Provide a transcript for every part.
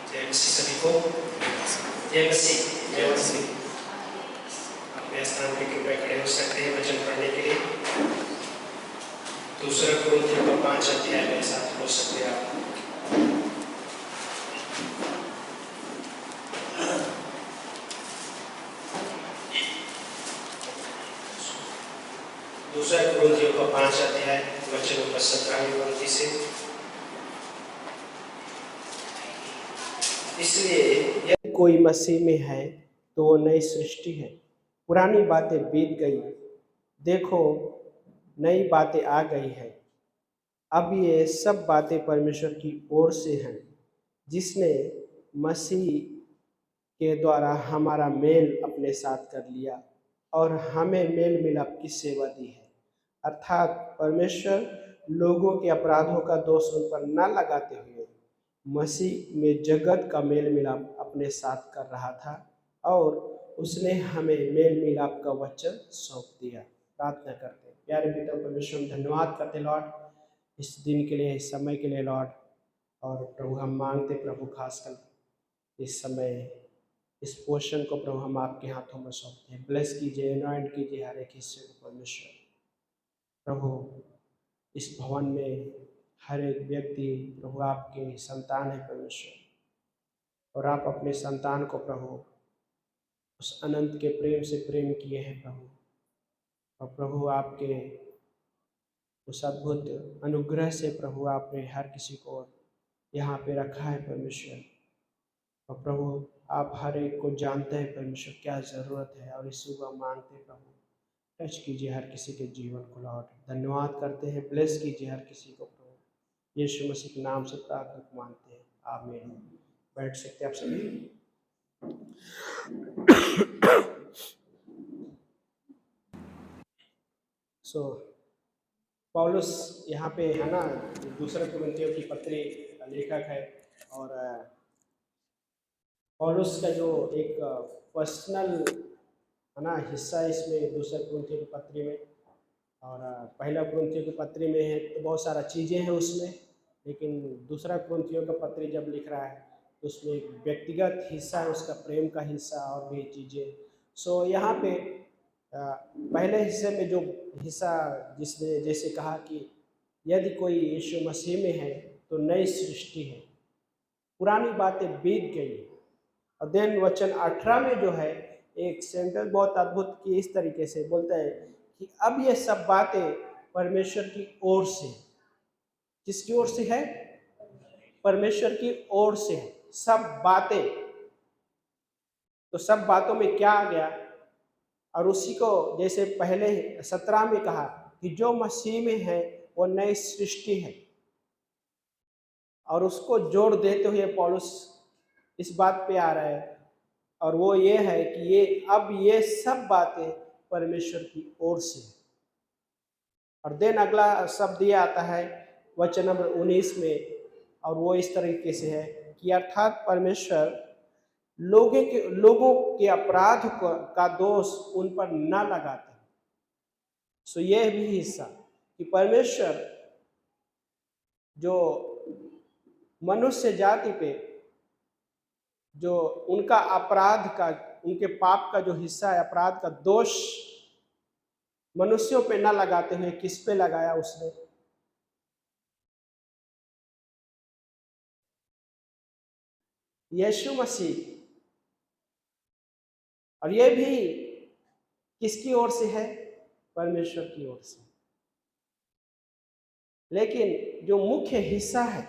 जय मसीह सभी को। जय मसीह, जय मसीह। अपने स्थान पे कृपया खड़े हो सकते हैं वचन पढ़ने के लिए। दूसरा कुरिन्थियों का 5 अध्याय में साथ हो सकते हैं आप। दूसरा कुरिन्थियों का 5 अध्याय वचन नंबर 17 से। इसलिए यदि कोई मसीह में है तो वो नई सृष्टि है, पुरानी बातें बीत गई, देखो नई बातें आ गई है। अब ये सब बातें परमेश्वर की ओर से हैं, जिसने मसीह के द्वारा हमारा मेल अपने साथ कर लिया और हमें मेल मिलाप की सेवा दी है। अर्थात परमेश्वर लोगों के अपराधों का दोष उन पर न लगाते हुए मसीह में जगत का मेल मिलाप अपने साथ कर रहा था और उसने हमें मेल मिलाप का वचन सौंप दिया। प्रार्थना करते हैं। प्यारे पिता परमेश्वर, धन्यवाद करते लॉर्ड इस दिन के लिए, इस समय के लिए लॉर्ड। और प्रभु हम मांगते प्रभु खासकर इस समय इस पोर्शन को प्रभु हम आपके हाथों में सौंपते हैं। ब्लेस कीजिए, अनॉइंट कीजिए हर एक हिस्से को परमेश्वर। प्रभु इस भवन में हर एक व्यक्ति प्रभु आपके संतान है परमेश्वर, और आप अपने संतान को प्रभु उस अनंत के प्रेम से प्रेम किए हैं प्रभु। और प्रभु आपके उस अद्भुत अनुग्रह से प्रभु आपने हर किसी को यहाँ पे रखा है परमेश्वर। और प्रभु आप हर एक को जानते हैं परमेश्वर क्या ज़रूरत है, और इसी को मांगते हैं प्रभु। टच कीजिए हर किसी के जीवन को लॉर्ड। धन्यवाद करते हैं, ब्लेस कीजिए हर किसी को प्रभु। यीशु मसीह के नाम से प्रार्थना मांगते हैं, आमीन। बैठ सकते हैं आप सभी। पौलुस यहाँ पे है ना, दूसरे कुरिन्थियों की पत्री लेखक है। और पौलुस का जो एक पर्सनल है ना हिस्सा है इसमें दूसरे कुरिन्थियों की पत्री में। और पहला कुरिन्थियों की पत्री में है तो बहुत सारा चीज़ें हैं उसमें, लेकिन दूसरा कुरिन्थियों का पत्री जब लिख रहा है तो उसमें एक व्यक्तिगत हिस्सा है, उसका प्रेम का हिस्सा और भी चीज़ें। यहाँ पे पहले हिस्से में जो हिस्सा जिसने जैसे कहा कि यदि कोई यीशु मसीह में है तो नई सृष्टि है, पुरानी बातें बीत गई। और देन वचन 18 में जो है एक सेंटेंस बहुत अद्भुत कि इस तरीके से बोलता है कि अब ये सब बातें परमेश्वर की ओर से। किसकी ओर से है? परमेश्वर की ओर से है सब बातें। तो सब बातों में क्या आ गया? और उसी को जैसे पहले 17 में कहा कि जो मसीह में है वो नई सृष्टि है, और उसको जोड़ देते हुए पौलुस इस बात पे आ रहा है, और वो ये है कि ये सब बातें परमेश्वर की ओर से। और देन अगला शब्द ये आता है वचन नंबर 19 में, और वो इस तरीके से है कि अर्थात परमेश्वर लोगों के अपराध का दोष उन पर न लगाते। सो ये भी हिस्सा कि परमेश्वर जो मनुष्य जाति पे जो उनका अपराध का, उनके पाप का जो हिस्सा है, अपराध का दोष मनुष्यों पे न लगाते हुए किस पे लगाया? उसने यीशु मसीह। और ये भी किसकी ओर से है? परमेश्वर की ओर से। लेकिन जो मुख्य हिस्सा है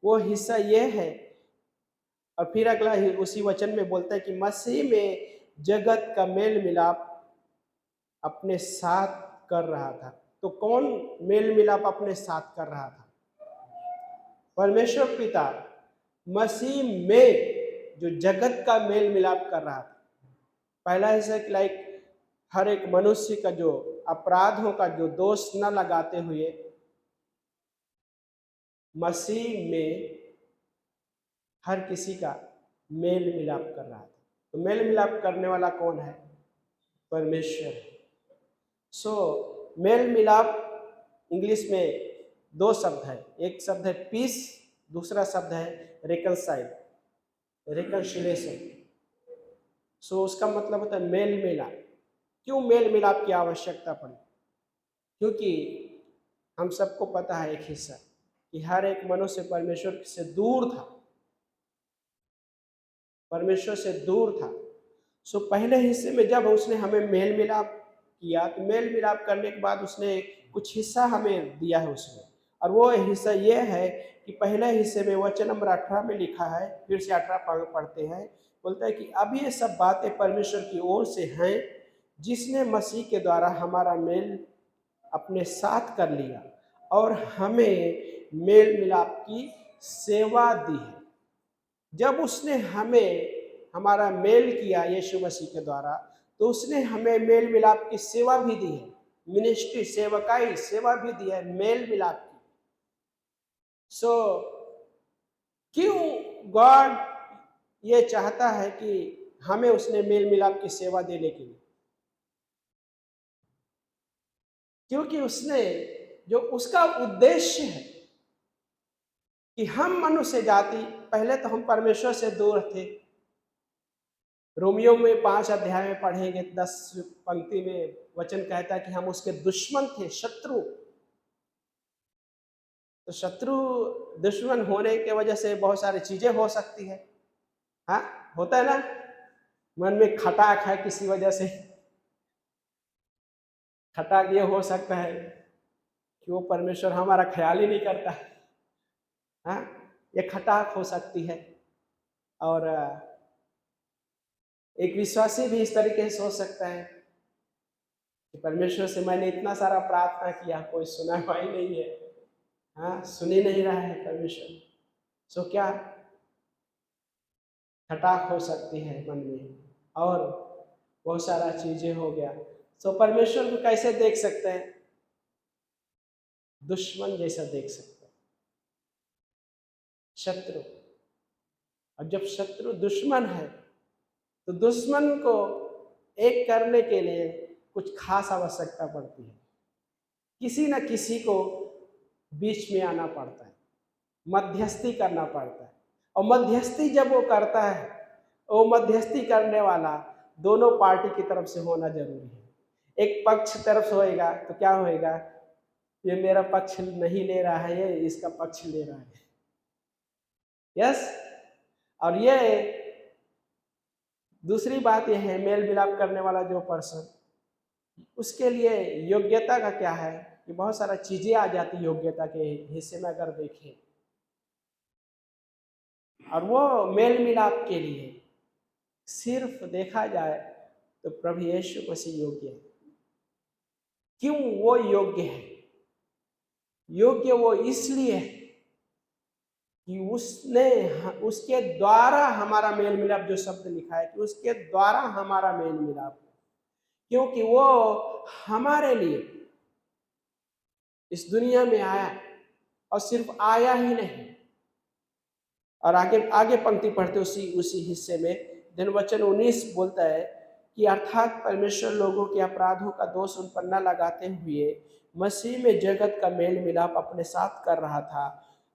वो हिस्सा ये है, और फिर अगला उसी वचन में बोलता है कि मसीह में जगत का मेल मिलाप अपने साथ कर रहा था। तो कौन मेल मिलाप अपने साथ कर रहा था? परमेश्वर पिता मसीह में जो जगत का मेल मिलाप कर रहा था। पहला हिस्सा लाइक हर एक मनुष्य का जो अपराधों का जो दोष न लगाते हुए मसीह में हर किसी का मेल मिलाप कर रहा था। तो मेल मिलाप करने वाला कौन है? परमेश्वर। मेल मिलाप इंग्लिश में दो शब्द है, एक शब्द है पीस, दूसरा शब्द है रिकंसाइल। रिकन्सिलेशन। सो उसका मतलब होता है मेल मिलाप। क्यों मेल मिलाप की आवश्यकता पड़ी? क्योंकि हम सबको पता है एक हिस्सा कि हर एक मनुष्य परमेश्वर से दूर था, परमेश्वर से दूर था। सो पहले हिस्से में जब उसने हमें मेल मिलाप किया, तो मेल मिलाप करने के बाद उसने कुछ हिस्सा हमें दिया है उसमें, और वो हिस्सा ये है कि पहले हिस्से में वचन नंबर 18 में लिखा है, फिर से 18 पढ़ते हैं, बोलता है कि अब ये सब बातें परमेश्वर की ओर से हैं, जिसने मसीह के द्वारा हमारा मेल अपने साथ कर लिया और हमें मेल मिलाप की सेवा दी है। जब उसने हमें हमारा मेल किया यीशु मसीह के द्वारा, तो उसने हमें मेल मिलाप की सेवा भी दी है, मिनिस्ट्री, सेवकाई, सेवा भी दी है मेल मिलाप की। सो क्यों गॉड ये चाहता है कि हमें उसने मेल मिलाप की सेवा देने के लिए? क्योंकि उसने जो उसका उद्देश्य है कि हम मनुष्य जाति, पहले तो हम परमेश्वर से दूर थे। रोमियो में 5 अध्याय में पढ़ेंगे, 10 पंक्ति में वचन कहता है कि हम उसके दुश्मन थे, शत्रु। तो शत्रु दुश्मन होने के वजह से बहुत सारी चीजें हो सकती है। हाँ, होता है ना, मन में खटाक है किसी वजह से, खटाक ये हो सकता है कि वो परमेश्वर हमारा ख्याल ही नहीं करता। हाँ, ये खटाक हो सकती है। और एक विश्वासी भी इस तरीके से सोच सकता है कि परमेश्वर से मैंने इतना सारा प्रार्थना किया, कोई सुना हुआ ही नहीं है। हाँ, सुन ही नहीं रहा है परमेश्वर। सो क्या खटाक हो सकती है मन में, और बहुत सारा चीजें हो गया। सो परमेश्वर को कैसे देख सकते हैं? दुश्मन जैसा देख सकते हैं, शत्रु। और जब शत्रु दुश्मन है, तो दुश्मन को एक करने के लिए कुछ खास आवश्यकता पड़ती है, किसी न किसी को बीच में आना पड़ता है, मध्यस्थी करना पड़ता है। और मध्यस्थी जब वो करता है, वो मध्यस्थी करने वाला दोनों पार्टी की तरफ से होना जरूरी है। एक पक्ष तरफ से होएगा तो क्या होएगा, ये मेरा पक्ष नहीं ले रहा है, ये इसका पक्ष ले रहा है। यस। और ये दूसरी बात यह है, मेल मिलाप करने वाला जो पर्सन, उसके लिए योग्यता का क्या है कि बहुत सारा चीजें आ जाती योग्यता के हिस्से में अगर देखें। और वो मेल मिलाप के लिए सिर्फ देखा जाए तो प्रभु यीशु मसीह योग्य है। क्यों वो योग्य है? योग्य वो इसलिए है कि उसने, उसके द्वारा हमारा मेल मिलाप, जो शब्द लिखा है कि उसके द्वारा हमारा मेल मिलाप, क्योंकि वो हमारे लिए इस दुनिया में आया, और सिर्फ आया ही नहीं। और आगे आगे पंक्ति पढ़ते उसी हिस्से में दिन वचन 19 बोलता है कि अर्थात परमेश्वर लोगों के अपराधों का दोष उन पर न लगाते हुए मसीह में जगत का मेल मिलाप अपने साथ कर रहा था,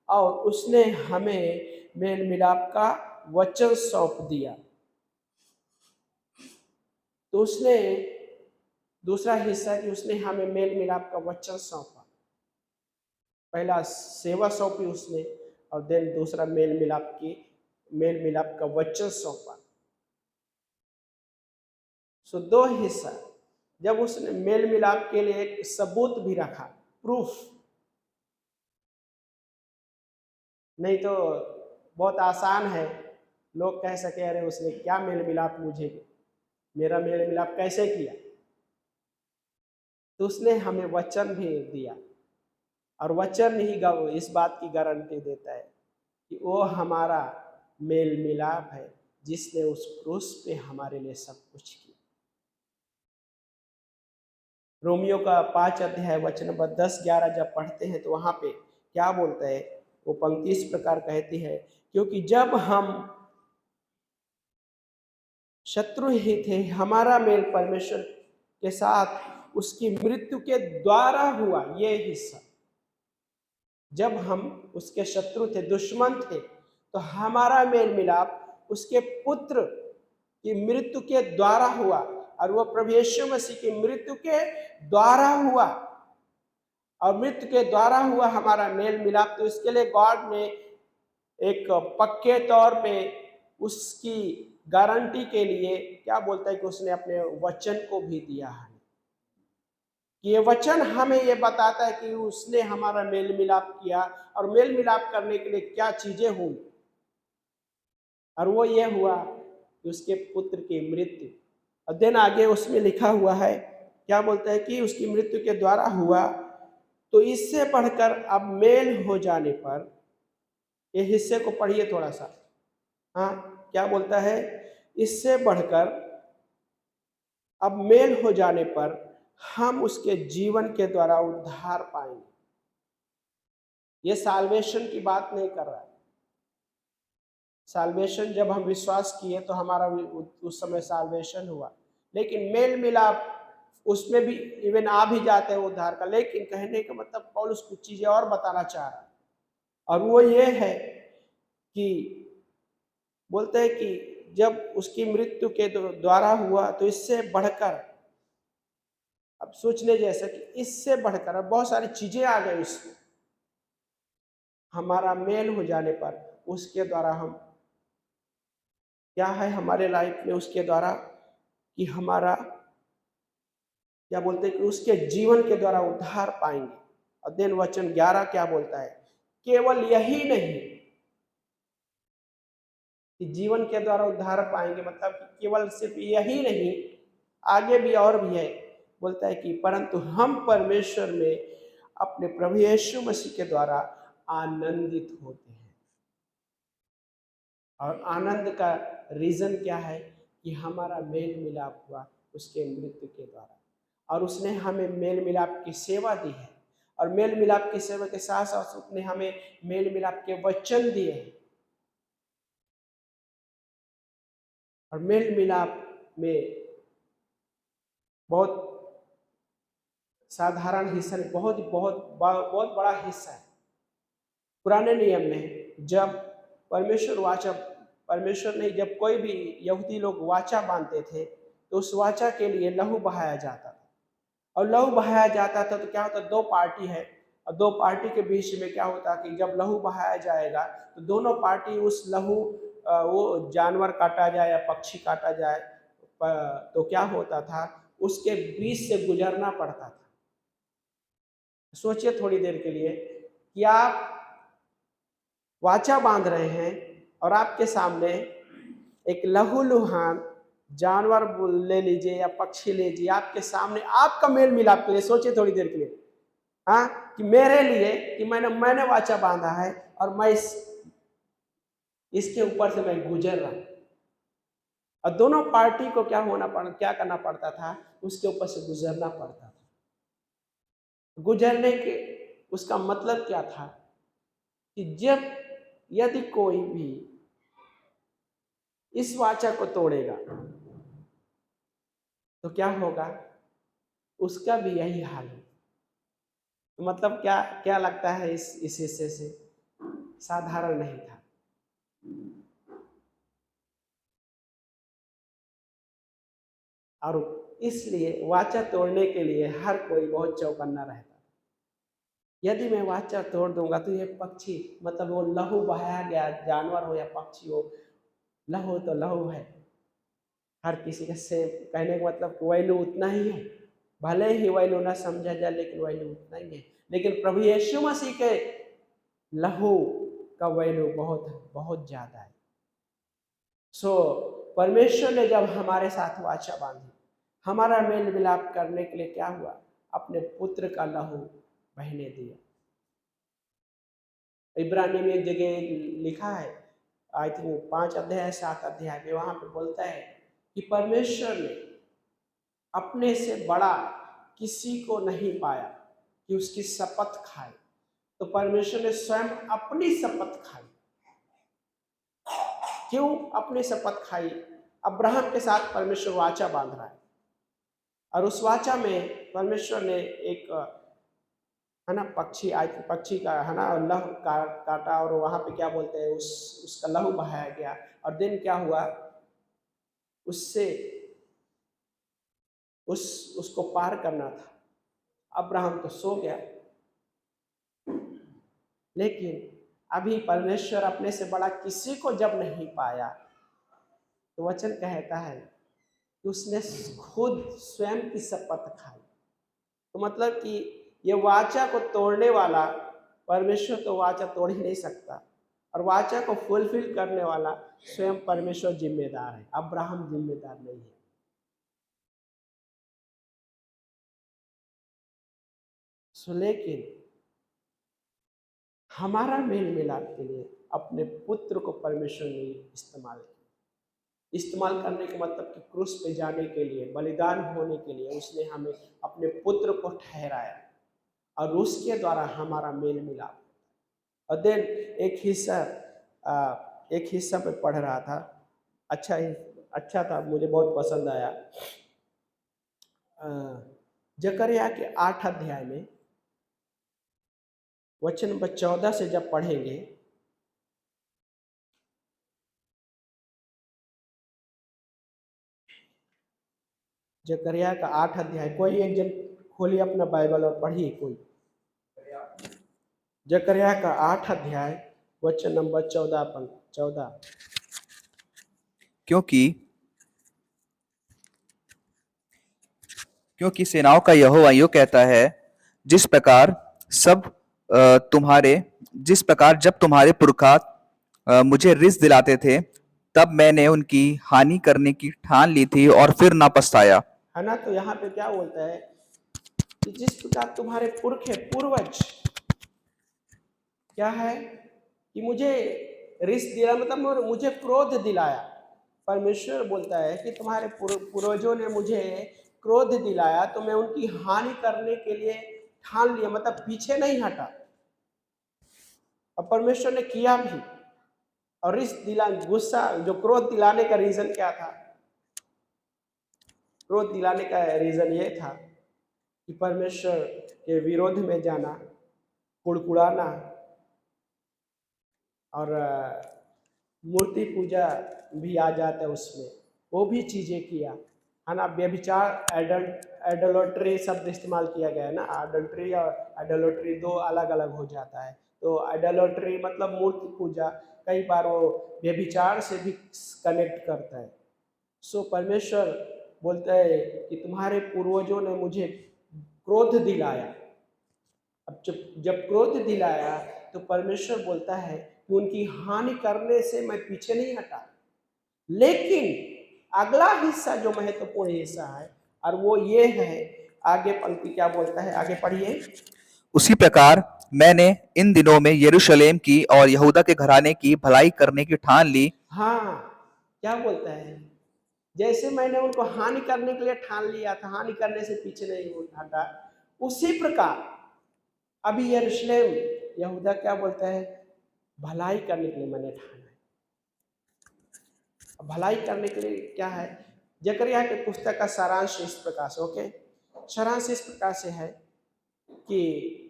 और उसने हमें मेल मिलाप का वचन सौंप दिया। तो उसने दूसरा हिस्सा कि उसने हमें मेल मिलाप का वचन सौंपा। पहला सेवा सौंपी उसने, और देन दूसरा मेल मिलाप का वचन सौंपा। सो दो हिस्सा। जब उसने मेल मिलाप के लिए एक सबूत भी रखा, प्रूफ, नहीं तो बहुत आसान है लोग कह सके अरे उसने क्या मेल मिलाप, मुझे मेरा मेल मिलाप कैसे किया। तो उसने हमें वचन भी दिया, और वचन ही इस बात की गारंटी देता है कि वो हमारा मेल मिलाप है, जिसने उस क्रूस पे हमारे लिए सब कुछ किया। रोमियो का 5 अध्याय वचन नंबर 10-11 जब पढ़ते हैं तो वहां पे क्या बोलता है, वो पंक्ति इस प्रकार कहती है, क्योंकि जब हम शत्रु ही थे, हमारा मेल परमेश्वर के साथ उसकी मृत्यु के द्वारा हुआ। ये हिस्सा, जब हम उसके शत्रु थे, दुश्मन थे, तो हमारा मेल मिलाप उसके पुत्र की मृत्यु के द्वारा हुआ, और वो प्रभु यीशु मसीह की मृत्यु के द्वारा हुआ, और मृत्यु के द्वारा हुआ हमारा मेल मिलाप। तो इसके लिए गॉड ने एक पक्के तौर पे उसकी गारंटी के लिए क्या बोलता है कि उसने अपने वचन को भी दिया है, कि ये वचन हमें ये बताता है कि उसने हमारा मेल मिलाप किया, और मेल मिलाप करने के लिए क्या चीजें हुई, और वो ये हुआ कि उसके पुत्र की मृत्यु। और दिन आगे उसमें लिखा हुआ है, क्या बोलता है कि उसकी मृत्यु के द्वारा हुआ, तो इससे बढ़कर अब मेल हो जाने पर, ये हिस्से को पढ़िए थोड़ा सा। हाँ, क्या बोलता है, इससे बढ़कर अब मेल हो जाने पर हम उसके जीवन के द्वारा उद्धार पाएंगे। ये साल्वेशन की बात नहीं कर रहा है। साल्वेशन जब हम विश्वास किए तो हमारा उस समय साल्वेशन हुआ, लेकिन मेल मिलाप उसमें भी इवन आ भी जाते हैं उद्धार का। लेकिन कहने का मतलब पौलुस कुछ चीजें और बताना चाह रहा है, और वो ये है कि बोलते हैं कि जब उसकी मृत्यु के द्वारा हुआ तो इससे बढ़कर, अब सोचने जैसा कि इससे बढ़कर अब बहुत सारी चीजें आ गई उसमें, हमारा मेल हो जाने पर उसके द्वारा हम क्या है हमारे लाइफ में, उसके द्वारा कि हमारा क्या बोलते हैं कि उसके जीवन के द्वारा उद्धार पाएंगे। और देन वचन 11 क्या बोलता है, केवल यही नहीं कि जीवन के द्वारा उद्धार पाएंगे, मतलब कि केवल सिर्फ यही नहीं, आगे भी और भी है। बोलता है कि परंतु हम परमेश्वर में अपने प्रभु यीशु मसीह के द्वारा आनंदित होते हैं। और आनंद का रीजन क्या है कि हमारा मेल मिलाप हुआ उसके मृत्यु के द्वारा, और उसने हमें मेल मिलाप की सेवा दी है, और मेल मिलाप की सेवा के साथ साथ उसने हमें मेल मिलाप के वचन दिए हैं। और मेल मिलाप में बहुत साधारण हिस्सा नहीं, बहुत बड़ा हिस्सा है। पुराने नियम में जब परमेश्वर ने जब कोई भी यहूदी लोग वाचा बांधते थे तो उस वाचा के लिए लहू बहाया जाता था, और लहू बहाया जाता था तो क्या होता, दो पार्टी है और दो पार्टी के बीच में क्या होता कि जब लहू बहाया जाएगा तो दोनों पार्टी उस लहू, वो जानवर काटा जाए या पक्षी काटा जाए, तो क्या होता था, उसके बीच से गुजरना पड़ता था। सोचिए थोड़ी देर के लिए कि आप वाचा बांध रहे हैं और आपके सामने एक लहूलुहान जानवर ले लीजिए या पक्षी ले लीजिए, आपके सामने आपका मेल मिलाप के लिए, सोचिए थोड़ी देर के लिए, हाँ, कि मेरे लिए कि मैंने वाचा बांधा है और मैं इसके ऊपर से मैं गुजर रहा हूं, और दोनों पार्टी को क्या करना पड़ता था, उसके ऊपर से गुजरना पड़ता था। गुजरने के उसका मतलब क्या था कि यदि कोई भी इस वाचा को तोड़ेगा तो क्या होगा, उसका भी यही हाल है। तो मतलब क्या क्या लगता है इस हिस्से से, साधारण नहीं था। और इसलिए वाचा तोड़ने के लिए हर कोई बहुत चौकन्ना रहता था। यदि मैं वाचा तोड़ दूंगा तो ये पक्षी, मतलब वो लहू बहाया गया जानवर हो या पक्षी हो, लहू तो लहू है, हर किसी का सेम, कहने का मतलब वैल्यू उतना ही है, भले ही वैल्यू ना समझा जाए लेकिन वैल्यू उतना ही है। लेकिन प्रभु यीशु मसीह के लहू का वैल्यू बहुत बहुत ज्यादा है। सो परमेश्वर ने जब हमारे साथ वाचा बांधी, हमारा मेल मिलाप करने के लिए क्या हुआ, अपने पुत्र का लहू बहने दिया। इब्रानी में एक जगह लिखा है, आई थिंक 5 अध्याय 7 अध्याय में, वहां पे बोलता है कि परमेश्वर ने अपने से बड़ा किसी को नहीं पाया कि उसकी शपथ खाए, तो परमेश्वर ने स्वयं अपनी शपथ खाई। क्यों अपनी शपथ खाई? अब्राहम के साथ परमेश्वर वाचा बांध रहा है, और उस वाचा में परमेश्वर ने एक है ना, पक्षी आज पक्षी का है ना लहू काटा और वहाँ पे क्या बोलते हैं उसका लहू बहाया गया। और दिन क्या हुआ, उससे उसको पार करना था। अब्राहम तो सो गया, लेकिन अभी परमेश्वर अपने से बड़ा किसी को जब नहीं पाया तो वचन कहता है कि उसने खुद स्वयं की शपथ खाई। तो मतलब कि ये वाचा को तोड़ने वाला परमेश्वर तो वाचा तोड़ ही नहीं सकता, और वाचा को फुलफिल करने वाला स्वयं परमेश्वर जिम्मेदार है, अब्राहम जिम्मेदार नहीं है। लेकिन हमारा मेल मिलाप के लिए अपने पुत्र को परमेश्वर ने इस्तेमाल करने का मतलब कि क्रूस पे जाने के लिए, बलिदान होने के लिए उसने हमें अपने पुत्र को ठहराया, और उसके द्वारा हमारा मेल मिलाप। और देन एक हिस्सा पे पढ़ रहा था, अच्छा था, मुझे बहुत पसंद आया। जकरिया के 8 अध्याय में वचन नंबर 14 से जब पढ़ेंगे, जकरिया का 8 अध्याय, कोई एक जन खोलिए अपना बाइबल और पढ़िए कोई। जकरिया का 8 अध्याय वचन नंबर 14। क्योंकि सेनाओं का यहोवा यूं कहता है, जिस प्रकार जब तुम्हारे पुरखा मुझे रिस दिलाते थे, तब मैंने उनकी हानि करने की ठान ली थी और फिर ना पछताया। है ना। तो यहाँ पे क्या बोलता है कि जिस प्रकार तुम्हारे पूर्वज क्या है कि मुझे रिस दिला, मतलब मुझे क्रोध दिलाया। परमेश्वर बोलता है कि तुम्हारे पूर्वजों ने मुझे क्रोध दिलाया, तो मैं उनकी हानि करने के लिए ठान लिया, मतलब पीछे नहीं हटा। और परमेश्वर ने किया भी। और गुस्सा, जो क्रोध दिलाने का रीजन क्या था? क्रोध दिलाने का रीजन ये था कि परमेश्वर के विरोध में जाना, कुड़कुड़ाना, और मूर्ति पूजा भी आ जाता है उसमें, वो भी चीज़ें किया, है ना। व्यभिचार, एडल्ट्री शब्द इस्तेमाल किया गया है ना। एडल्ट्री और एडल्ट्री दो अलग अलग हो जाता है। तो एडल्ट्री मतलब मूर्ति पूजा, कई बार वो व्यभिचार से भी कनेक्ट करता है। सो परमेश्वर बोलता है कि तुम्हारे पूर्वजों ने मुझे क्रोध दिलाया। अब जब क्रोध दिलाया तो परमेश्वर बोलता है कि उनकी हानि करने से मैं पीछे नहीं हटा। लेकिन अगला हिस्सा जो महत्वपूर्ण हिस्सा है, और वो ये है, आगे पंक्ति क्या बोलता है, आगे पढ़िए। उसी प्रकार मैंने इन दिनों में यरूशलेम की और यहूदा के घराने की भलाई करने की ठान ली। हाँ, क्या बोलता है, जैसे मैंने उनको हानि करने के लिए ठान लिया था, हानि करने से पीछे नहीं हटा, उसी प्रकार अभी यरूशलेम, यहूदा क्या बोलता है, भलाई करने के लिए मैंने ठाना है। भलाई करने के लिए क्या है? जकरिया के पुस्तक का सारांश इस प्रकार से, ओके, सारांश इस प्रकार से है कि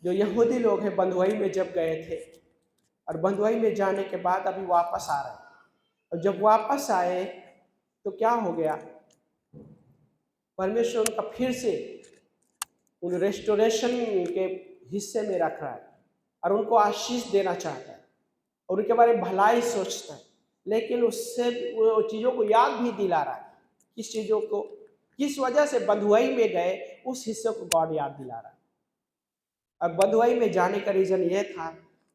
जो यहूदी लोग हैं बंधुआई में जब गए थे, और बंधुआई में जाने के बाद अभी वापस आ रहे हैं, और जब वापस आए तो क्या हो गया, परमेश्वर उनका फिर से उन रेस्टोरेशन के हिस्से में रख रहा है, और उनको आशीष देना चाहता है, और उनके बारे में भलाई सोचता है। लेकिन उससे वो चीज़ों को याद भी दिला रहा है, किस चीज़ों को, किस वजह से बंधुआई में गए, उस हिस्से को गॉड याद दिला रहा है। अब बंधुआई में जाने का रीज़न ये था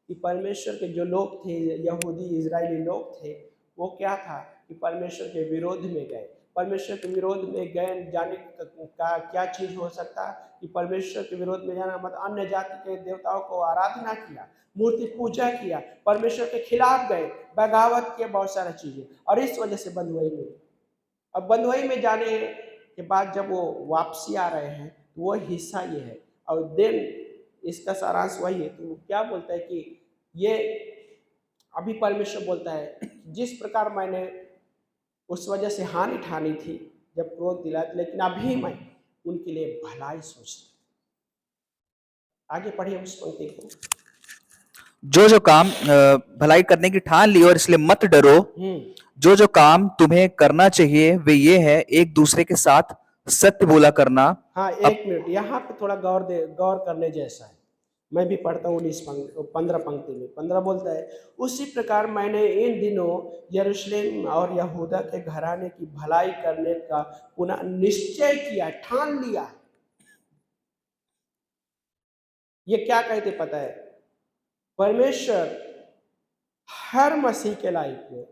कि परमेश्वर के जो लोग थे, यहूदी इजरायली लोग थे, वो क्या था कि परमेश्वर के विरोध में गए। परमेश्वर के विरोध में गए जाने का क्या चीज़ हो सकता है कि परमेश्वर के विरोध में जाना मतलब अन्य जाति के देवताओं को आराधना किया, मूर्ति पूजा किया, परमेश्वर के खिलाफ गए, बगावत किए, बहुत सारी चीज़ें, और इस वजह से बंधुआई में। अब बंधुआई में जाने के बाद जब वो वापसी आ रहे हैं, तो वो हिस्सा ये है। और देन इसका सारांश वही है। तो क्या बोलता है कि ये अभी परमेश्वर बोलता है जिस प्रकार मैंने उस वजह से हानि ठानी थी जब क्रोध दिला, लेकिन अभी मैं उनके लिए भलाई सोचता हूं। आगे पढ़िए उस पंक्ति को। जो जो काम भलाई करने की ठान ली और इसलिए मत डरो। जो जो काम तुम्हें करना चाहिए वे ये है, एक दूसरे के साथ सत्य बोला करना। हाँ, एक मिनट, यहाँ पे थोड़ा गौर करने जैसा है। मैं भी पढ़ता हूँ 15 पंक्ति में। 15 बोलता है, उसी प्रकार मैंने इन दिनों यरूशलेम और यहूदा के घराने की भलाई करने का पुनः निश्चय किया, ठान लिया। ये क्या कहते पता है? परमेश्वर हर मसीह के लाइफ में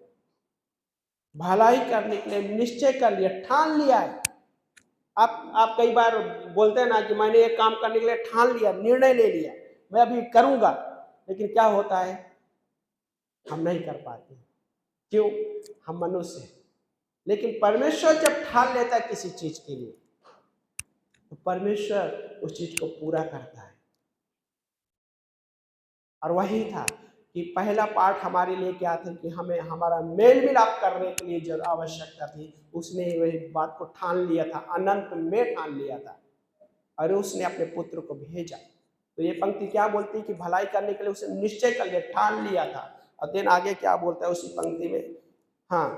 भलाई करने के लिए निश्चय कर लिया, ठान लिया है। आप कई बार बोलते हैं ना कि मैंने ये काम करने के लिए ठान लिया, निर्णय ले लिया, मैं अभी करूंगा, लेकिन क्या होता है? हम नहीं कर पाते। क्यों? हम मनुष्य हैं। लेकिन परमेश्वर जब ठान लेता है किसी चीज के लिए, तो परमेश्वर उस चीज को पूरा करता है। और वही था कि पहला पाठ हमारे लिए क्या था कि हमें हमारा मेल मिलाप करने के लिए जो आवश्यकता थी, उसने वही बात को ठान लिया था, अनंत में ठान लिया था, और उसने अपने पुत्र को भेजा। तो ये पंक्ति क्या बोलती है कि भलाई करने के लिए उसने निश्चय कर लिया, ठान लिया था। और दिन आगे क्या बोलता है उसी पंक्ति में? हाँ,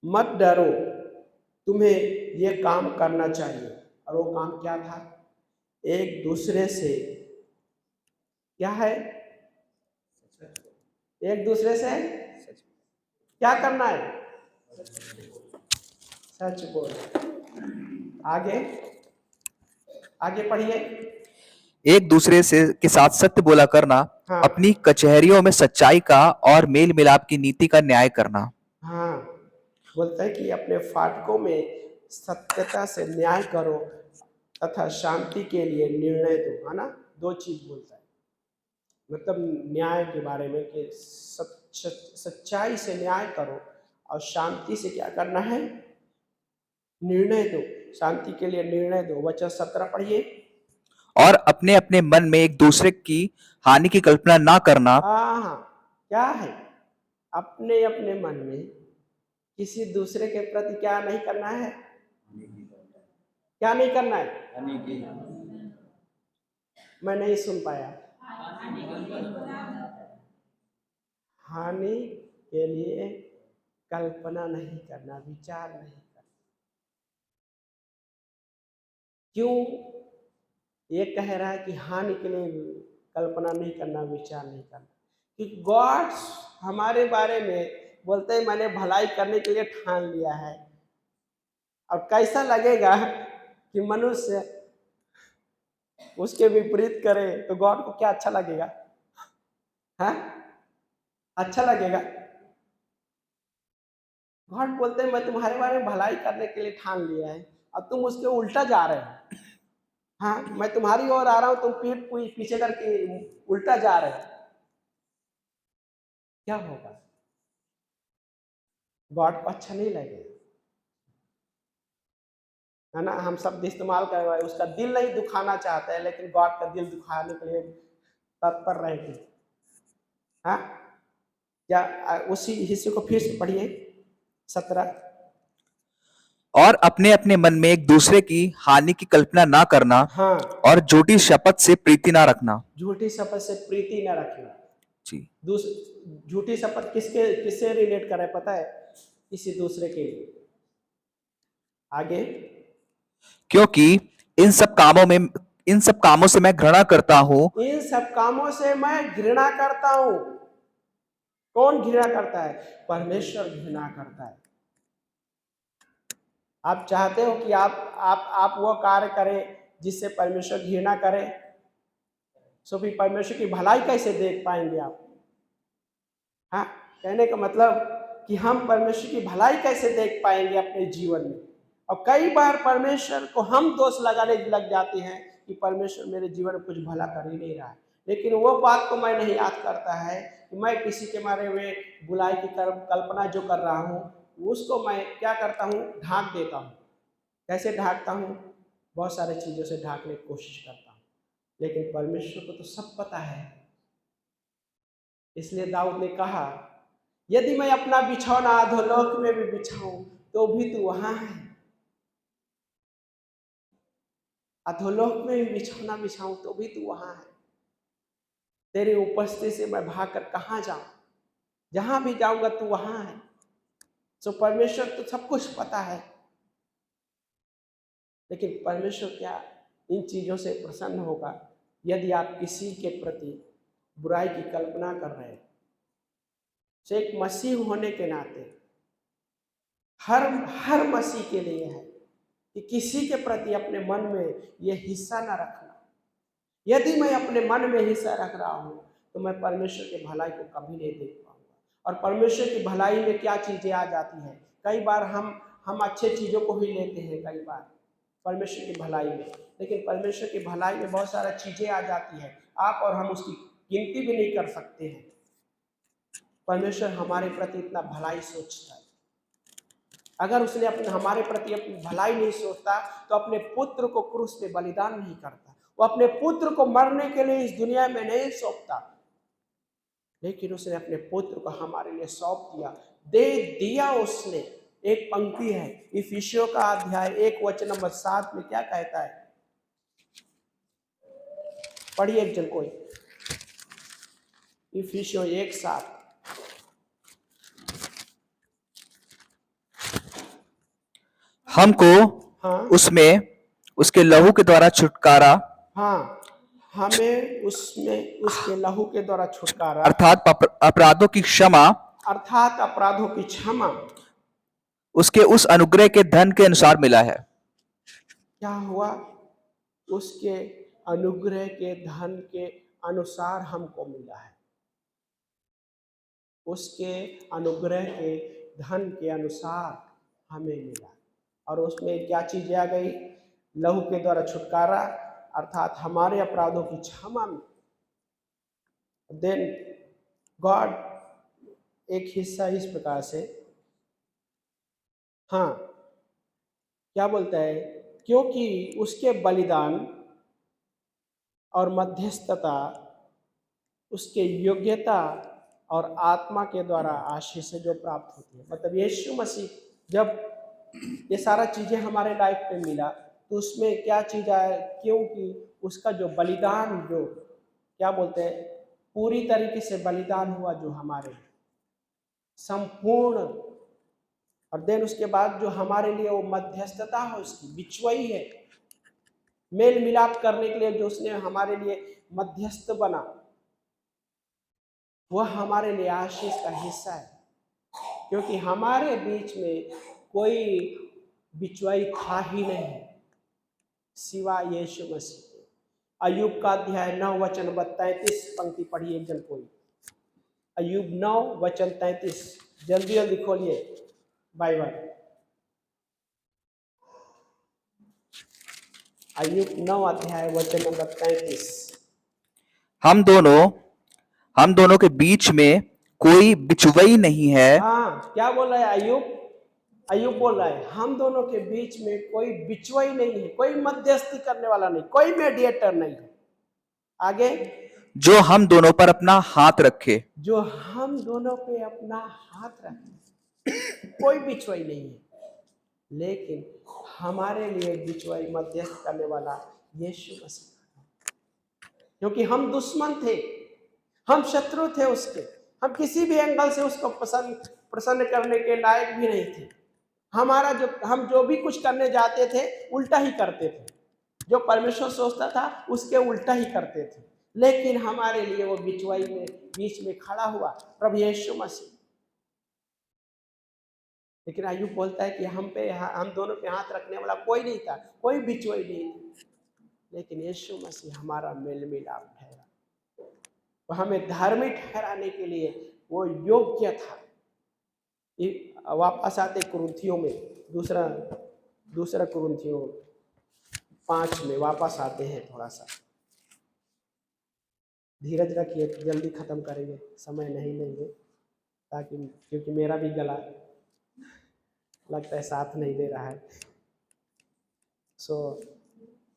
मत डरो, तुम्हें ये काम करना चाहिए। और वो काम क्या था? एक दूसरे से क्या है? एक दूसरे से क्या करना है? सच बोल। आगे आगे पढ़िए। एक दूसरे से के साथ सत्य बोला करना। हाँ। अपनी कचहरियों में सच्चाई का और मेल मिलाप की नीति का न्याय करना। हाँ, बोलता है कि अपने फाटकों में सत्यता से न्याय करो तथा शांति के लिए निर्णय दो, है ना? दो चीज बोलता है, मतलब न्याय के बारे में कि सच्चाई से न्याय करो और शांति से क्या करना है? निर्णय दो, शांति के लिए निर्णय दो। वचन 17 पढ़िए। और अपने अपने मन में एक दूसरे की हानि की कल्पना ना करना। हाँ, क्या है? अपने अपने मन में किसी दूसरे के प्रति क्या नहीं करना है? क्या नहीं करना है? मैं नहीं सुन पाया। हानि के लिए कल्पना नहीं करना, विचार नहीं करना। क्यों ये कह रहा है कि हानि के लिए कल्पना नहीं करना, विचार नहीं करना? कि गॉड हमारे बारे में बोलते हैं मैंने भलाई करने के लिए ठान लिया है। और कैसा लगेगा कि मनुष्य उसके विपरीत करे, तो गॉड को क्या अच्छा लगेगा? हाँ, अच्छा लगेगा? गॉड बोलते हैं मैं तुम्हारे बारे में भलाई करने के लिए ठान लिया है, और तुम उसके उल्टा जा रहे हो। हाँ, मैं तुम्हारी ओर आ रहा हूं, तुम पीठ पीछे करके उल्टा जा रहे हो। क्या होगा? गॉड को अच्छा नहीं लगेगा, है ना? हम शब्द इस्तेमाल कर रहे हैं, उसका दिल नहीं दुखाना चाहता है, लेकिन गॉड का दिल दुखाने के लिए तत्पर रहेगी। हाँ, क्या? उसी हिस्से को फिर से पढ़िए, 17। और अपने अपने मन में एक दूसरे की हानि की कल्पना ना करना। हाँ, और झूठी शपथ से प्रीति ना रखना। झूठी शपथ से प्रीति न रखना। जी। झूठी शपथ किससे रिलेट कर रहा है पता है? किसी दूसरे के लिए। आगे, क्योंकि इन सब कामों से मैं घृणा करता हूँ। इन सब कामों से मैं घृणा करता हूं। कौन घृणा करता है? परमेश्वर घृणा करता है। आप चाहते हो कि आप वो कार्य करें जिससे परमेश्वर घृणा करे? सो भी परमेश्वर की भलाई कैसे देख पाएंगे आप? हाँ, कहने का मतलब कि हम परमेश्वर की भलाई कैसे देख पाएंगे अपने जीवन में? और कई बार परमेश्वर को हम दोष लगाने लग जाते हैं कि परमेश्वर मेरे जीवन में कुछ भला कर ही नहीं रहा है। लेकिन वो बात को मैं नहीं याद करता है कि मैं किसी के मारे हुए बुराई की कल्पना जो कर रहा हूँ, उसको मैं क्या करता हूँ? ढांक देता हूँ। कैसे ढांकता हूँ? बहुत सारे चीज़ों से ढांकने की कोशिश करता हूँ, लेकिन परमेश्वर को तो सब पता है। इसलिए दाऊद ने कहा, यदि मैं अपना बिछौना अधोलोक में भी बिछाऊं तो भी तू वहां है। अधोलोक में भी बिछौना बिछाऊं तो भी तू वहां है। तेरी उपस्थिति से मैं भागकर कहाँ जाऊं? जहां भी जाऊंगा तू वहां है। सो परमेश्वर तो सब कुछ पता है, लेकिन परमेश्वर क्या इन चीजों से प्रसन्न होगा यदि आप किसी के प्रति बुराई की कल्पना कर रहे हैं? सो एक मसीह होने के नाते हर मसीह के लिए है कि किसी के प्रति अपने मन में यह हिस्सा ना रखना। यदि मैं अपने मन में हिस्सा रख रहा हूं तो मैं परमेश्वर की भलाई को कभी नहीं देख पाऊंगा। और परमेश्वर की भलाई में क्या चीजें आ जाती है, कई बार हम अच्छे चीजों को ही लेते हैं, कई बार परमेश्वर की भलाई में, लेकिन परमेश्वर की भलाई में बहुत सारा चीजें आ जाती है, आप और हम उसकी गिनती भी नहीं कर सकते हैं। परमेश्वर हमारे प्रति इतना भलाई सोचता है। अगर उसने अपने हमारे प्रति अपनी भलाई नहीं सोचता तो अपने पुत्र को क्रूस पे बलिदान नहीं करता, वो अपने पुत्र को मरने के लिए इस दुनिया में नहीं सौंपता, लेकिन उसने अपने पुत्र को हमारे लिए सौंप दिया, दे दिया उसने। एक पंक्ति है इफिसियों का अध्याय 1:7 में, क्या कहता है? पढ़िए एक जन कोई, इफिसियों 1:7। हमको हाँ उसमें उसके लहू के द्वारा छुटकारा, हाँ, हमें उसमें उसके लहू के द्वारा छुटकारा, अर्थात अपराधों की क्षमा, अर्थात अपराधों की क्षमा, उसके उस अनुग्रह के धन के अनुसार मिला है। क्या हुआ? उसके अनुग्रह के धन के अनुसार हमको मिला है। उसके अनुग्रह के धन के अनुसार हमें मिला, और उसमें क्या चीजें आ गई? लहू के द्वारा छुटकारा, अर्थात हमारे अपराधों की क्षमा में। देन गॉड एक हिस्सा इस प्रकार से, हाँ क्या बोलता है? क्योंकि उसके बलिदान और मध्यस्थता उसके योग्यता और आत्मा के द्वारा आशीष से जो प्राप्त होती है। मतलब यीशु मसीह जब ये सारा चीजें हमारे लाइफ में मिला तो उसमें क्या चीज आया? क्योंकि उसका जो बलिदान, जो क्या बोलते हैं, पूरी तरीके से बलिदान हुआ जो हमारे संपूर्ण, और देन उसके बाद जो हमारे लिए वो मध्यस्थता है, उसकी बिचवई है, मेल मिलाप करने के लिए जो उसने हमारे लिए मध्यस्थ बना, वह हमारे लिए आशीष का हिस्सा है। क्योंकि हमारे बीच में कोई बिचवाई था ही नहीं सिवाय यीशु मसीह के। अय्यूब का अध्याय 9:33 पंक्ति पढ़िए एक जन कोई। अय्यूब 9:33, जल्दी जल्दी खोलिए बाइबल। अय्यूब 9:33। हम दोनों के बीच में कोई बिचवई नहीं है। हाँ, क्या बोल रहा है अय्यूब? अय्यूब बोल रहा है हम दोनों के बीच में कोई बिचवई नहीं है, कोई मध्यस्थी करने वाला नहीं, कोई मेडिएटर नहीं है। आगे, जो हम दोनों पर अपना हाथ रखे, जो हम दोनों पे अपना हाथ रखे। कोई बिचवाई नहीं है, लेकिन हमारे लिए बिचवाई मध्यस्थ करने वाला यीशु मसीह। क्योंकि हम दुश्मन थे, हम शत्रु थे उसके, हम किसी भी एंगल से उसको प्रसन्न करने के लायक भी नहीं थे। हम जो भी कुछ करने जाते थे उल्टा ही करते थे, जो परमेश्वर सोचता था उसके उल्टा ही करते थे, लेकिन हमारे लिए वो बिचवाई में बीच में खड़ा हुआ प्रभु यीशु मसीह। लेकिन अय्यूब बोलता है कि हम दोनों पे हाथ रखने वाला कोई नहीं था, कोई बिचवाई नहीं थी, लेकिन यीशु मसीह हमारा मेल मिलाप ठहरा, वो हमें धार्मिक ठहराने के लिए वो योग्य था। वापस आते कुरिन्थियों में, दूसरा कुरिन्थियों 5 में वापस आते हैं। थोड़ा सा धीरज रखिए, जल्दी खत्म करेंगे, समय नहीं लेंगे, ताकि क्योंकि मेरा भी गला लगता है साथ नहीं दे रहा है।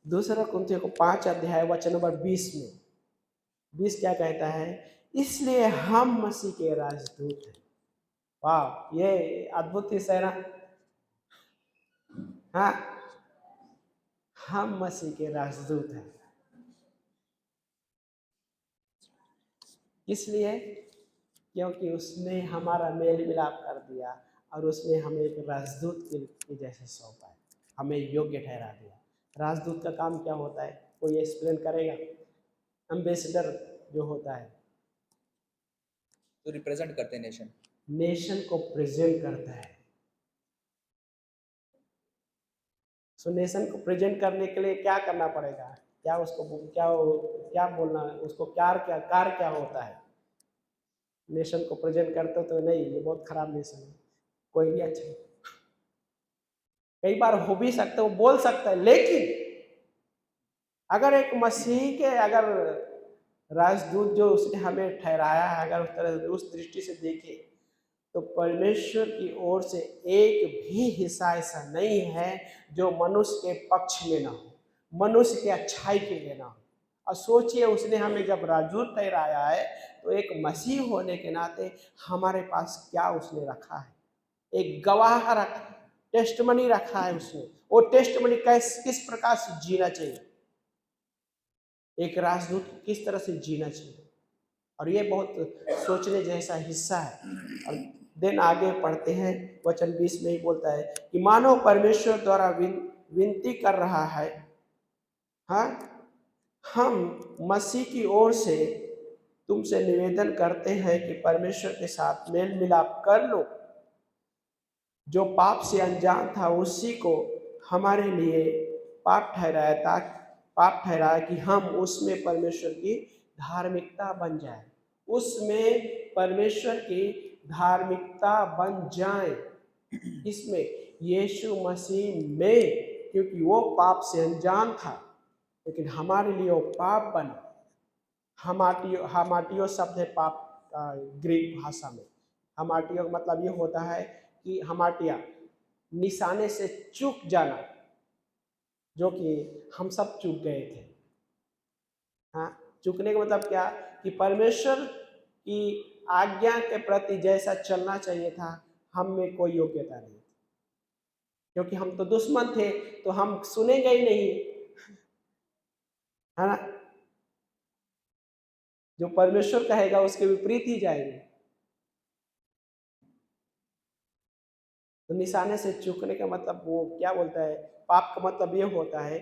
दूसरा कुरिन्थियों को 5 अध्याय वचन नंबर 20 में, 20 क्या कहता है? इसलिए हम मसीह के राजदूत हैं। वाह, ये अद्भुत हिस्सा है ना। हाँ, हम मसीह के राजदूत हैं। इसलिए क्योंकि उसने हमारा मेल मिलाप कर दिया और उसने हमें एक राजदूत के जैसे सौंपा है, हमें योग्य ठहरा दिया। राजदूत का काम क्या होता है, कोई एक्सप्लेन करेगा? एम्बेसडर जो होता है, तो रिप्रेजेंट करते हैं नेशन। नेशन को प्रेजेंट करता है। सो नेशन को प्रेजेंट करने के लिए क्या करना पड़ेगा? क्या उसको क्या बोलना, उसको कार्य क्या होता है? नेशन को प्रेजेंट करते तो नहीं, ये बहुत खराब नेशन है, कोई भी अच्छा है। कई बार हो भी सकता है, वो बोल सकता है, लेकिन अगर एक मसीह के अगर राजदूत जो उसने हमें ठहराया है, अगर उस तरह उस दृष्टि से देखे तो परमेश्वर की ओर से एक भी हिस्सा ऐसा नहीं है जो मनुष्य के पक्ष में ना हो, मनुष्य के अच्छाई के लिए ना हो। और सोचिए, उसने हमें जब राजदूत ठहराया है तो एक मसीह होने के नाते हमारे पास क्या उसने रखा है? एक गवाह रखा, टेस्टमनी रखा है उसने। वो टेस्टमनी किस प्रकार से जीना चाहिए, एक राजदूत किस तरह से जीना चाहिए, और ये बहुत सोचने जैसा हिस्सा है। और दिन आगे पढ़ते हैं, वचन 20 में ही बोलता है कि मानो परमेश्वर द्वारा विनती कर रहा है, हाँ, हम मसीह की ओर से तुमसे निवेदन करते हैं कि परमेश्वर के साथ मेल मिलाप कर लो। जो पाप से अनजान था उसी को हमारे लिए पाप ठहराया कि हम उसमें परमेश्वर की धार्मिकता बन जाए, उसमें परमेश्वर की धार्मिकता बन जाए। इसमें यीशु मसीह में, क्योंकि वो पाप से अनजान था लेकिन हमारे लिए वो पाप बना। हमाटियो शब्द है पाप का ग्रीक भाषा में। हमाटियो का मतलब ये होता है कि हमाटिया निशाने से चूक जाना, जो कि हम सब चूक गए थे। हाँ, चूकने का मतलब क्या कि परमेश्वर की आज्ञा के प्रति जैसा चलना चाहिए था हम में कोई योग्यता नहीं थी, क्योंकि हम तो दुश्मन थे, तो हम सुनेंगे ही नहीं, है ना? जो परमेश्वर कहेगा उसके विपरीत ही जाएंगे। तो निशाने से चूकने का मतलब वो क्या बोलता है, पाप का मतलब ये होता है,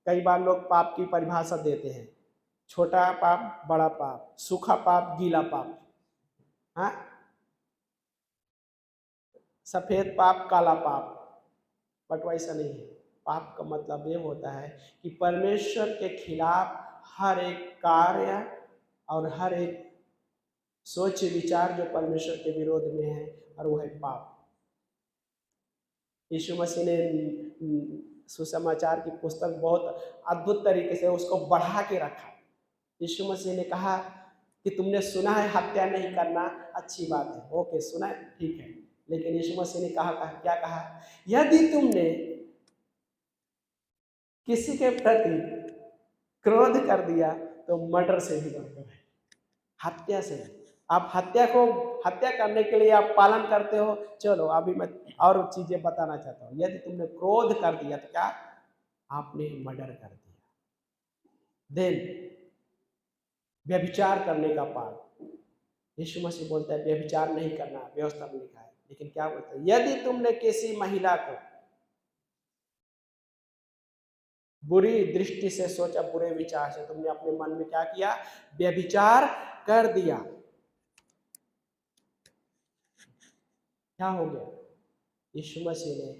कई बार लोग पाप की परिभाषा देते हैं, छोटा पाप, बड़ा पाप, सूखा पाप, गीला पाप, हाँ, सफेद पाप, काला पाप। बट वैसा नहीं है। पाप का मतलब ये होता है कि परमेश्वर के खिलाफ हर एक कार्य और हर एक सोच विचार जो परमेश्वर के विरोध में है, और वो है पाप। यीशु मसीह ने सुसमाचार की पुस्तक बहुत अद्भुत तरीके से उसको बढ़ा के रखा। यीशु मसीह ने कहा कि तुमने सुना है हत्या नहीं करना, अच्छी बात है, ओके सुना है, ठीक है, लेकिन यीशु मसीह ने कहा क्या कहा? यदि तुमने किसी के प्रति क्रोध कर दिया तो मर्डर से भी बढ़कर है, हत्या से। आप हत्या करने के लिए आप पालन करते हो। चलो अभी मैं और चीजें बताना चाहता हूँ। यदि तुमने क्रोध कर दिया तो क्या? आपने मर्डर कर दिया। देन व्यभिचार करने का पाप, यीशु मसीह बोलता है व्यभिचार नहीं करना, व्यवस्था में लिखा है, लेकिन क्या बोलता है? यदि तुमने किसी महिला को बुरी दृष्टि से सोचा, बुरे विचार से तुमने अपने मन में क्या किया? व्यभिचार कर दिया। क्या हो गया? यीशु मसीह ने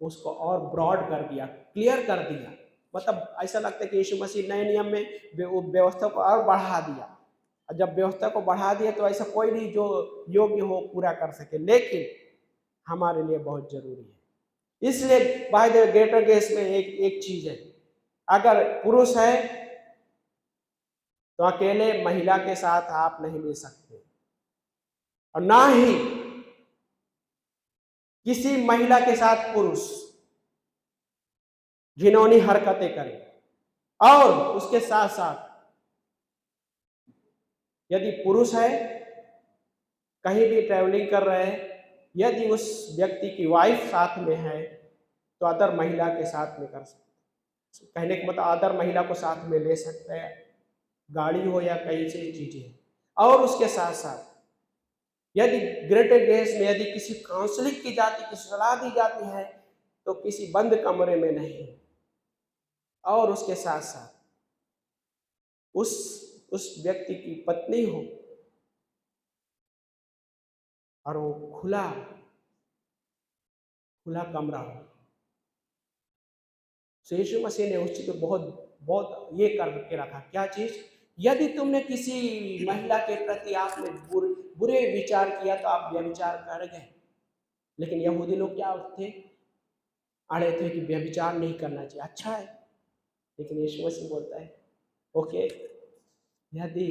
उसको और ब्रॉड कर दिया, क्लियर कर दिया। मतलब ऐसा लगता है कि यीशु मसीह नए नियम में व्यवस्था को और बढ़ा दिया। और जब व्यवस्था को बढ़ा दिया तो ऐसा कोई नहीं जो योग्य हो पूरा कर सके, लेकिन हमारे लिए बहुत जरूरी है। इसलिए बाय द ग्रेटर ग्रेस में एक चीज है, अगर पुरुष है तो अकेले महिला के साथ आप नहीं मिल सकते, और ना ही किसी महिला के साथ पुरुष घिनौनी हरकतें करे। और उसके साथ साथ यदि पुरुष है, कहीं भी ट्रैवलिंग कर रहे हैं, यदि उस व्यक्ति की वाइफ साथ में है तो अदर महिला के साथ में कर सकते, कहने का मतलब अदर महिला को साथ में ले सकते हैं, गाड़ी हो या कई से चीजें। और उसके साथ साथ यदि ग्रेटर डेज में यदि किसी काउंसलिंग की जाती, किसी सलाह दी जाती है, तो किसी बंद कमरे में नहीं। और उसके साथ साथ उस व्यक्ति की पत्नी हो और वो खुला कमरा हो। तो यीशु मसीह ने उस चीज को बहुत ये करके रखा। क्या चीज? यदि तुमने किसी महिला के प्रति आपने बुरे विचार किया तो आप व्यभिचार कर गए। लेकिन यहूदी लोग क्या थे? अड़े थे कि व्यभिचार नहीं करना चाहिए। अच्छा है, लेकिन यीशु मसीह बोलता है ओके, यदि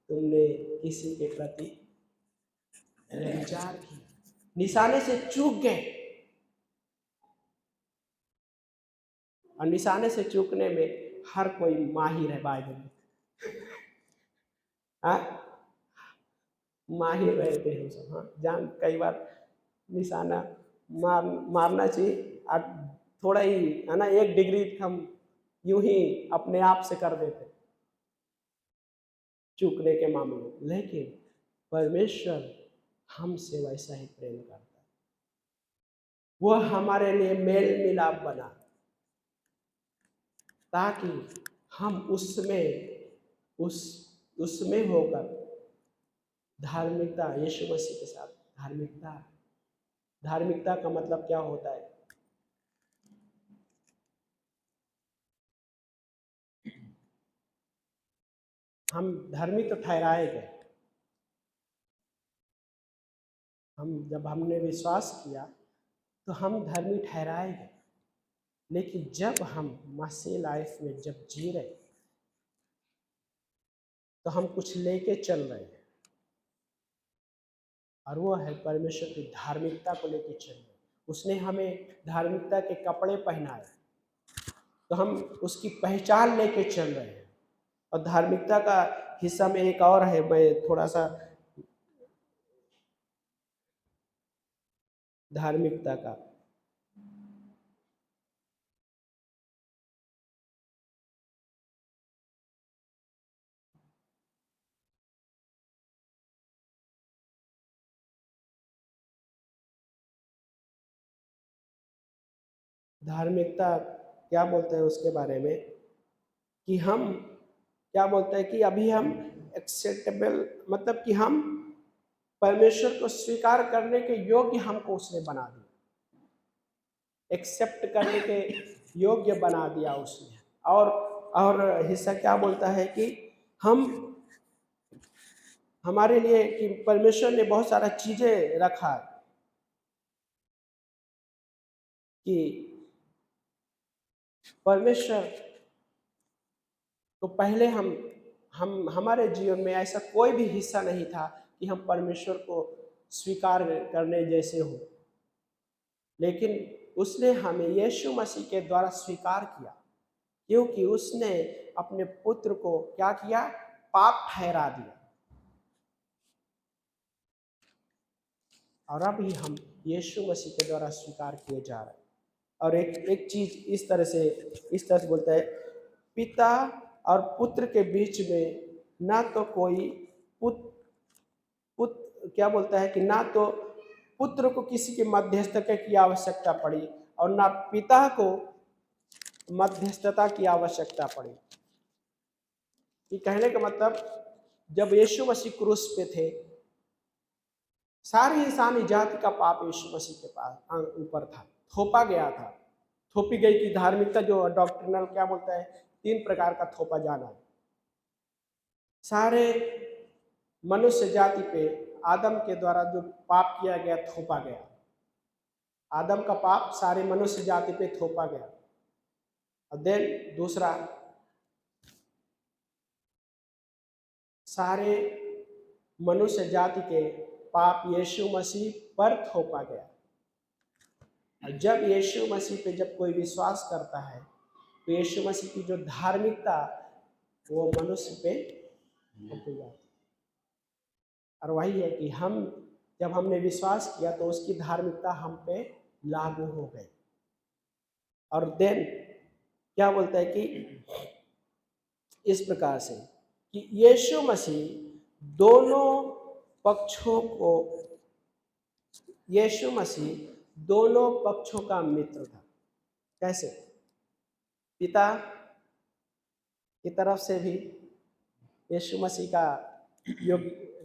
तुमने किसी के प्रति व्यभिचार किया, निशाने से चूक गए, और निशाने से चूकने में हर कोई माहिर है बाइबल में। माहिर रहते हैं सब। हाँ, जान कई बार निशाना मारना चाहिए और थोड़ा ही है ना, 1 डिग्री हम यूं ही अपने आप से कर देते चूकने के मामले में। लेकिन परमेश्वर हमसे वैसा ही प्रेम करता है। वो हमारे लिए मेल मिलाप बना ताकि हम उसमें होकर धार्मिकता, यीशु मसीह के साथ धार्मिकता का मतलब क्या होता है? हम धर्मी तो ठहराए गए, जब हमने विश्वास किया तो हम धर्मी ठहराए गए। लेकिन जब हम मसीह लाइफ में जब जी रहे तो हम कुछ लेके चल रहे हैं, और वो है परमेश्वर की धार्मिकता को लेके चल रहे। उसने हमें धार्मिकता के कपड़े पहनाए तो हम उसकी पहचान लेके चल रहे हैं। और धार्मिकता का हिस्सा में एक और है, मैं थोड़ा सा धार्मिकता का धार्मिकता क्या बोलते हैं उसके बारे में कि हम क्या बोलते हैं कि अभी हम एक्सेप्टेबल, मतलब कि हम परमेश्वर को स्वीकार करने के योग्य हमको उसने बना दिया, एक्सेप्ट करने के योग्य बना दिया उसने। और हिस्सा क्या बोलता है कि हम हमारे लिए कि परमेश्वर ने बहुत सारा चीजें रखा कि परमेश्वर तो पहले हम हमारे जीवन में ऐसा कोई भी हिस्सा नहीं था कि हम परमेश्वर को स्वीकार करने जैसे हो। लेकिन उसने हमें यीशु मसीह के द्वारा स्वीकार किया, क्योंकि उसने अपने पुत्र को क्या किया? पाप ठहरा दिया। और अभी हम यीशु मसीह के द्वारा स्वीकार किए जा रहे हैं। और एक चीज इस तरह से बोलता है, पिता और पुत्र के बीच में ना तो कोई क्या बोलता है कि ना तो पुत्र को किसी के मध्यस्थता की आवश्यकता पड़ी और ना पिता को मध्यस्थता की आवश्यकता पड़ी। ये कहने का मतलब जब यीशु मसीह क्रूस पे थे, सारी इंसानी जाति का पाप यीशु मसीह के पास ऊपर था, थोपा गया था, थोपी गई कि धार्मिकता जो डॉक्ट्रिनल क्या बोलता है, 3 प्रकार का थोपा जाना है। सारे मनुष्य जाति पे आदम के द्वारा जो पाप किया गया थोपा गया। आदम का पाप सारे मनुष्य जाति पे थोपा गया। और देन दूसरा, सारे मनुष्य जाति के पाप यीशु मसीह पर थोपा गया। और जब यीशु मसीह पे जब कोई विश्वास करता है तो यीशु मसीह की जो धार्मिकता वो मनुष्य पे थोपी जाती है। और वही है कि हम जब हमने विश्वास किया तो उसकी धार्मिकता हम पे लागू हो गई। और देन क्या बोलता है कि इस प्रकार से कि यीशु मसीह दोनों पक्षों को यीशु मसीह दोनों पक्षों का मित्र था। कैसे? पिता की तरफ से भी यीशु मसीह का योग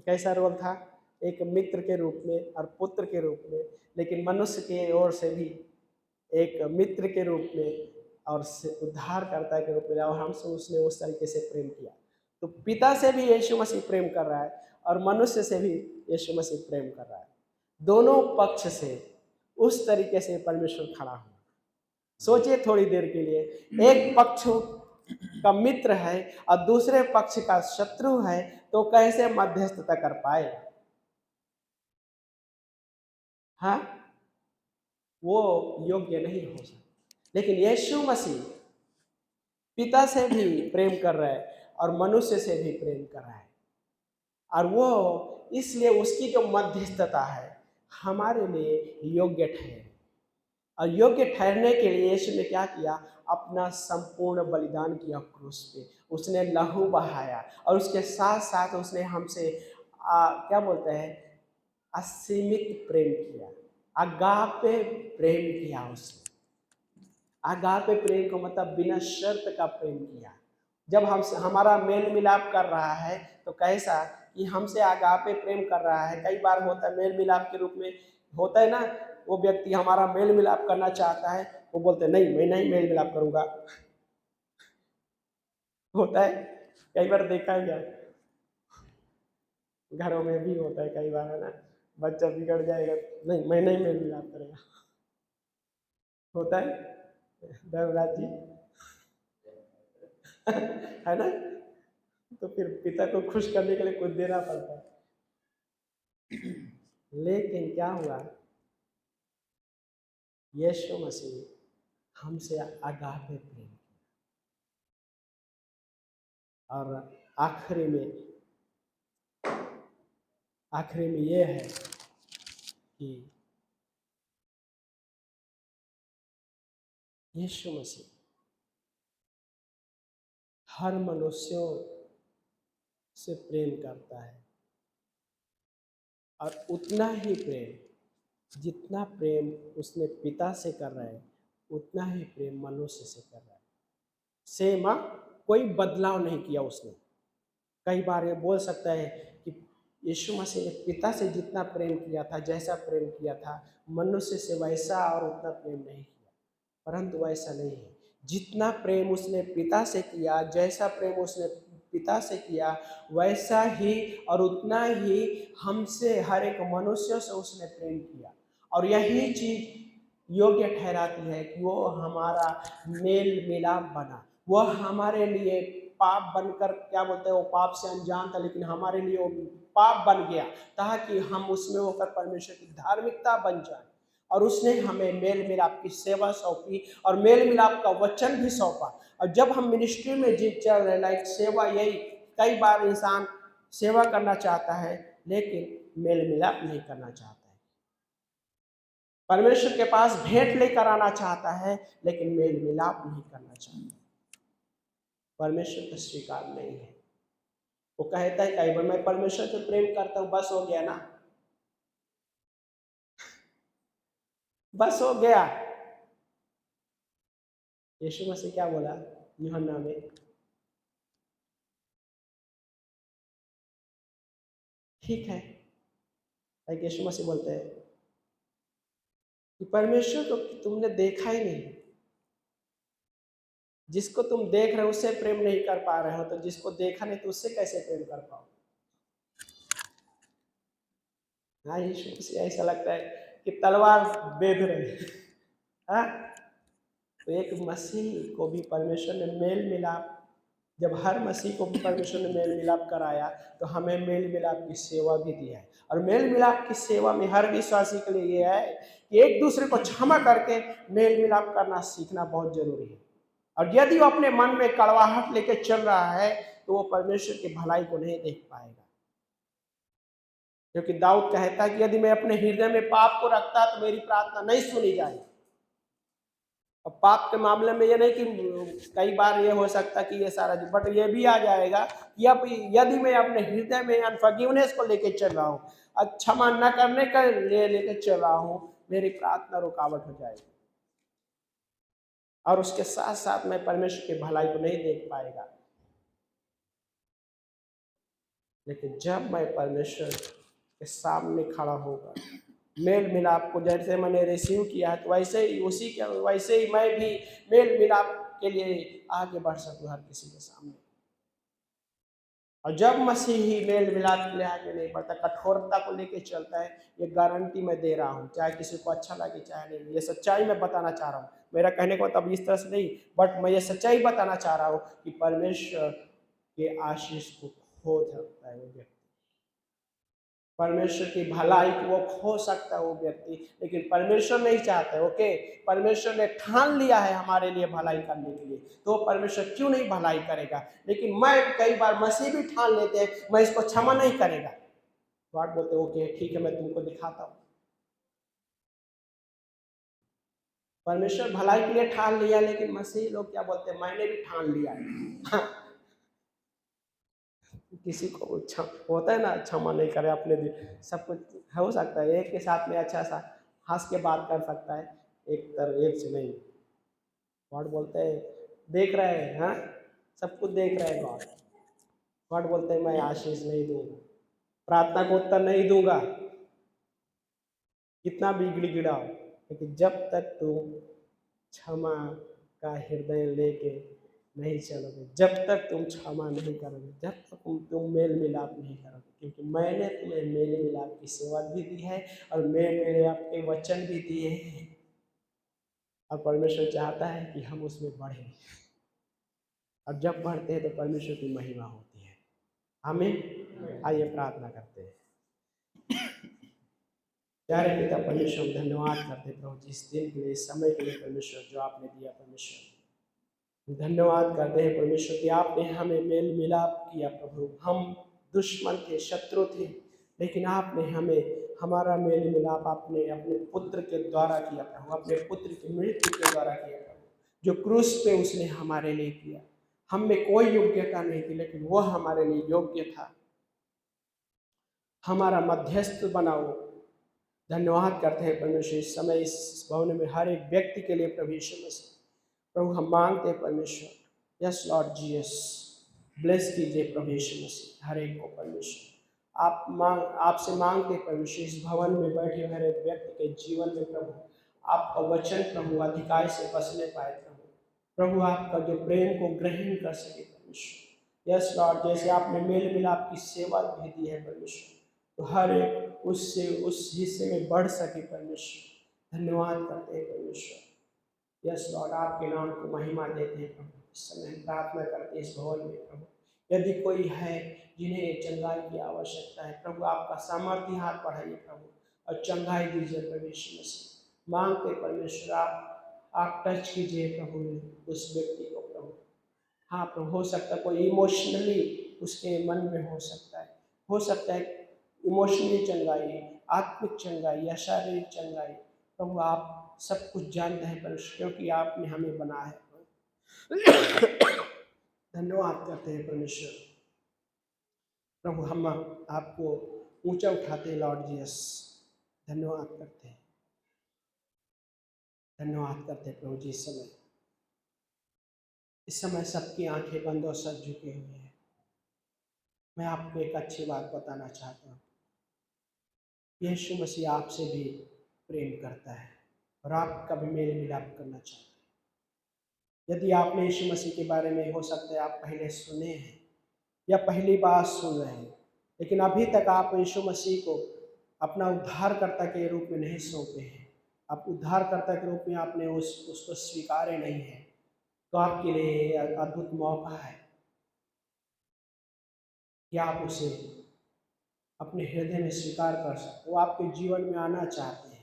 कैसा रोल था? एक मित्र के रूप में और पुत्र के रूप में, लेकिन मनुष्य की ओर से भी एक मित्र के रूप में और उद्धारकर्ता के रूप में, और हमसे उसने उस तरीके से प्रेम किया। तो पिता से भी यीशु मसीह प्रेम कर रहा है और मनुष्य से भी यीशु मसीह प्रेम कर रहा है। दोनों पक्ष से उस तरीके से परमेश्वर खड़ा हुआ। सोचिए थोड़ी देर के लिए, एक पक्ष का मित्र है और दूसरे पक्ष का शत्रु है, तो कैसे मध्यस्थता कर पाएगा? हाँ, वो योग्य नहीं हो सकता। लेकिन यीशु मसीह पिता से भी प्रेम कर रहा है और मनुष्य से भी प्रेम कर रहा है, और वो इसलिए उसकी जो मध्यस्थता है हमारे लिए योग्य ठहरे। और योग्य ठहरने के लिए यीशु ने क्या किया? अपना संपूर्ण बलिदान किया क्रूस पे। उसने लहू बहाया और उसके साथ साथ उसने हमसे क्या बोलते हैं, असीमित प्रेम किया, अगापे प्रेम किया। उसने अगापे प्रेम को मतलब बिना शर्त का प्रेम किया। जब हमसे हमारा मेल मिलाप कर रहा है तो कैसा कि हमसे अगापे प्रेम कर रहा है। कई बार होता है मेल मिलाप के रूप में, होता है ना, वो व्यक्ति हमारा मेल मिलाप करना चाहता है, वो बोलते नहीं मैं नहीं मेल मिलाप करूंगा। होता है, कई बार देखा है क्या, घरों में भी होता है कई बार, है ना, बच्चा बिगड़ जाएगा, नहीं मैं नहीं मेल मिलाप करेगा। होता है देवराज जी है ना, तो फिर पिता को खुश करने के लिए कुछ देना पड़ता है। लेकिन क्या हुआ, यीशु मसीह हमसे अगापे प्रेम किया। और आखिरी में ये है कि यीशु मसीह हर मनुष्यों से प्रेम करता है, और उतना ही प्रेम, जितना प्रेम उसने पिता से कर रहा है उतना ही प्रेम मनुष्य से कर रहा है। सेम, कोई बदलाव नहीं किया उसने। कई बार ये बोल सकता है कि यीशु मसीह ने पिता से जितना प्रेम किया था, जैसा प्रेम किया था, मनुष्य से वैसा और उतना प्रेम नहीं किया। परंतु वैसा नहीं है। जितना प्रेम उसने पिता से किया, जैसा प्रेम उसने पिता से किया, वैसा ही और उतना ही हमसे, हर एक मनुष्य से उसने प्रेम किया। और यही चीज योग्य ठहराती है कि वो हमारा मेल मिलाप बना। वो हमारे लिए पाप बनकर, क्या बोलते हैं, वो पाप से अनजान था लेकिन हमारे लिए वो पाप बन गया ताकि हम उसमें होकर परमेश्वर की धार्मिकता बन जाए। और उसने हमें मेल मिलाप की सेवा सौंपी और मेल मिलाप का वचन भी सौंपा। और जब हम मिनिस्ट्री में जी चल रहे, लाइक सेवा, यही कई बार इंसान सेवा करना चाहता है लेकिन मेल मिलाप नहीं करना चाहता है। परमेश्वर के पास भेंट लेकर आना चाहता है लेकिन मेल मिलाप नहीं करना चाहता। परमेश्वर का स्वीकार नहीं है। वो कहता है कई बार मैं परमेश्वर से प्रेम करता हूं, बस हो गया ना, बस हो गया। यीशु मसीह क्या बोला यूहन्ना में? ठीक है, यीशु मसीह बोलते हैं कि परमेश्वर को तुमने देखा ही नहीं। जिसको तुम देख रहे हो उससे प्रेम नहीं कर पा रहे हो, तो जिसको देखा नहीं तो उससे कैसे प्रेम कर पाओ? हाँ, यीशु मसीह ऐसा लगता है कि तलवार बेध रहे। हाँ, तो एक मसीह को भी परमेश्वर ने मेल मिलाप, जब हर मसीह को भी परमेश्वर ने मेल मिलाप कराया तो हमें मेल मिलाप की सेवा भी दी है। और मेल मिलाप की सेवा में हर विश्वासी के लिए यह है कि एक दूसरे को क्षमा करके मेल मिलाप करना सीखना बहुत जरूरी है। और यदि वो अपने मन में कड़वाहट लेके चल रहा है तो वो परमेश्वर की भलाई को नहीं देख पाएगा। क्योंकि दाऊद कहता है कि यदि मैं अपने हृदय में पाप को रखता तो मेरी प्रार्थना नहीं सुनी जाएगी। अब पाप के मामले में ये नहीं कि कई बार ये हो सकता कि ये सारा, बट ये भी आ जाएगा कि अब यदि मैं अपने हृदय में अनफॉरगिवनेस को लेके चल रहा हूँ, क्षमा न करने का लेके चल रहा हूँ, मेरी प्रार्थना रुकावट हो जाएगी और उसके साथ साथ मैं परमेश्वर की भलाई को नहीं देख पाएगा। लेकिन जब मैं परमेश्वर के सामने खड़ा होगा, मेल मिलाप को जैसे मैंने रिसीव किया है, तो वैसे ही वैसे ही मैं भी मेल मिलाप के लिए आगे बढ़ सकूं हर किसी के सामने। और जब मसीही मेल मिलाप के लिए आगे नहीं बढ़ता, कठोरता को लेके चलता है, ये गारंटी मैं दे रहा हूँ, चाहे किसी को अच्छा लगे चाहे नहीं, ये सच्चाई मैं बताना चाह रहा हूँ। मेरा कहने को तब इस तरह से नहीं, बट मैं ये सच्चाई बताना चाह रहा हूँ कि परमेश्वर के आशीष को खो सकता है वो व्यक्ति, परमेश्वर की भलाई को वो खो सकता है वो व्यक्ति, लेकिन परमेश्वर नहीं चाहता है। ओके, परमेश्वर ने ठान लिया है हमारे लिए भलाई करने के लिए, तो परमेश्वर क्यों नहीं भलाई करेगा। लेकिन मैं कई बार मसीह भी ठान लेते हैं मैं इसको क्षमा नहीं करेगा, गॉड बोलते ओके ठीक है मैं तुमको दिखाता हूँ। परमेश्वर भलाई के लिए ठान लिया, लेकिन मसीह लोग क्या बोलते हैं, मैंने भी ठान लिया है। किसी को होता है ना, क्षमा नहीं करे अपने दिल, सब कुछ हो सकता है, एक के साथ में अच्छा सा हंस के बात कर सकता है, एक से नहीं। गॉड बोलते हैं देख रहे हैं, हाँ सब कुछ देख रहे हैं गॉड। गॉड बोलते हैं मैं आशीष नहीं दूंगा, प्रार्थना को उत्तर नहीं दूंगा, कितना भी गिड़गिड़ाओ, लेकिन जब तक तुम क्षमा का हृदय लेके नहीं चलोगे, जब तक तुम क्षमा नहीं करोगे, जब तक तुम मेल मिलाप नहीं करोगे, क्योंकि मैंने तुम्हें मेल मिलाप की सेवा भी दी है और मेरे आपके वचन भी दिए हैं, और परमेश्वर चाहता है कि हम उसमें बढ़ें, और जब बढ़ते हैं तो परमेश्वर की महिमा होती है। आमीन। आइए प्रार्थना करते हैं। प्यारे पिता परमेश्वर, धन्यवाद करते प्रभु जी इस दिन के लिए, इस समय के लिए परमेश्वर जो आपने दिया परमेश्वर, धन्यवाद करते हैं परमेश्वर कि आपने हमें मेल मिलाप किया प्रभु। हम दुश्मन थे, शत्रु थे, लेकिन आपने हमें हमारा मेल मिलाप आपने अपने पुत्र के द्वारा किया प्रभु, अपने पुत्र की मृत्यु के द्वारा किया प्रभु, जो क्रूस पे उसने हमारे लिए किया। हम में कोई योग्यता नहीं थी, लेकिन वह हमारे लिए योग्य था, हमारा मध्यस्थ बनाओ। धन्यवाद करते हैं परमेश्वर इस समय इस भवन में हर एक व्यक्ति के लिए प्रभु यीशु मसीह, प्रभु हम मांगते हैं परमेश्वर, यस लॉर्ड जीसस, ब्लेस कीजिए प्रभु यीशु मसीह हर एक को परमेश्वर। आपसे मांगते परमेश्वर इस भवन में बैठे हर एक व्यक्ति के जीवन में प्रभु आपका वचन प्रभु अधिकार से बसने पाए प्रभु, प्रभु आपका जो प्रेम को ग्रहण कर सके परमेश्वर। यस लॉर्ड, जैसे आपने मेल मिलाप की सेवा भी दी है परमेश्वर, तो हर एक उससे उस हिस्से में बढ़ सके परमेश्वर। धन्यवाद करते हैं परमेश्वर। यस लॉर्ड, आपके नाम को महिमा देते हैं प्रभु। इस समय हम प्रार्थना करते हैं इस भवन में प्रभु, यदि कोई है जिन्हें चंगाई की आवश्यकता है प्रभु, आपका सामर्थ्य हाथ बढ़ाइए प्रभु और चंगाई दीजिए प्रभु यीशु मसीह। मांगते परमेश्वर आप टच कीजिए प्रभु उस व्यक्ति को प्रभु। हाँ प्रभु, हो सकता है कोई इमोशनली उसके मन में हो सकता है इमोशनली चंगाई, आत्मिक चंगाई या शारीरिक चंगाई, प्रभु आप सब कुछ जानते हैं परमेश्वर, क्योंकि आपने हमें बनाया है। धन्यवाद करते हैं परमेश्वर प्रभु, हम आपको ऊंचा उठाते हैं लॉर्ड जीसस। धन्यवाद करते हैं, धन्यवाद करते हैं प्रभु जी। इस समय सबकी आंखें बंद और सर झुके हुए हैं। मैं आपको एक अच्छी बात बताना चाहता हूँ, यीशु मसीह आपसे भी प्रेम करता है और आपका भी मेल मिलाप करना चाहता है। यदि आपने यीशु मसीह के बारे में हो सकता है आप पहले सुने हैं या पहली बार सुन रहे हैं, लेकिन अभी तक आप यीशु मसीह को अपना उद्धारकर्ता के रूप में नहीं सौंपे हैं, आप उद्धारकर्ता के रूप में आपने उसको स्वीकारे नहीं है, तो आपके लिए अद्भुत मौका है कि आप उसे अपने हृदय में स्वीकार कर सकते। वो आपके जीवन में आना चाहते हैं।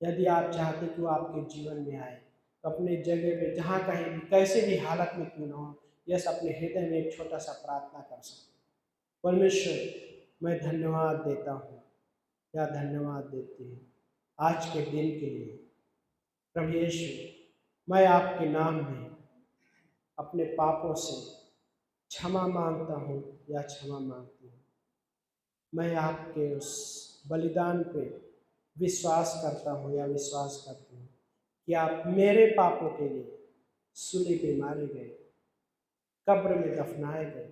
यदि आप चाहते कि वो आपके जीवन में आए, तो अपने जगह पे जहाँ कहीं भी कैसे भी हालत में क्यों ना हो, यस अपने हृदय में एक छोटा सा प्रार्थना कर सकते। परमेश्वर मैं धन्यवाद देता हूँ या धन्यवाद देती हूँ आज के दिन के लिए प्रभु यीशु, मैं आपके नाम में अपने पापों से क्षमा मांगता हूँ या क्षमा मांगती हूँ। मैं आपके उस बलिदान पे विश्वास करता हूँ या विश्वास करती हूँ कि आप मेरे पापों के लिए सूली पे मारे गए, कब्र में दफनाए गए,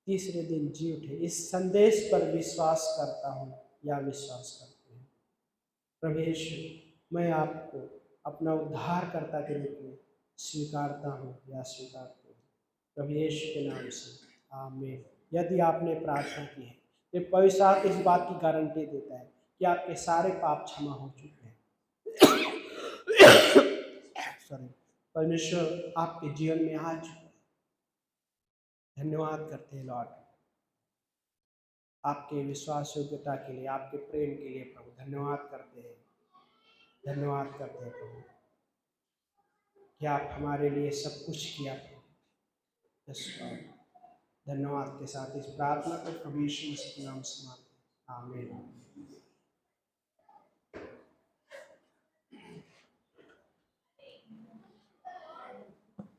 तीसरे दिन जी उठे। इस संदेश पर विश्वास करता हूँ या विश्वास करती हूँ। प्रभु यीशु, मैं आपको अपना उद्धारकर्ता के रूप में स्वीकारता हूँ या स्वीकारती हूँ। प्रभु यीशु के नाम से आमीन। यदि आपने प्रार्थना की है तो पवित्र आत्मा इस बात की गारंटी देता है कि आपके सारे पाप क्षमा हो चुके हैं। सॉरी, परमेश्वर आपके जीवन में आ चुका है। धन्यवाद करते हैं लॉर्ड, आपके विश्वास योग्यता के लिए, आपके प्रेम के लिए प्रभु धन्यवाद करते हैं। धन्यवाद करते हैं प्रभु कि आप हमारे लिए सब कुछ किया प्रभु। यस लॉर्ड, धन्यवाद के साथ इस प्रार्थना को प्रभु यीशु मसीह के नाम से मांगते हैं। आमीन।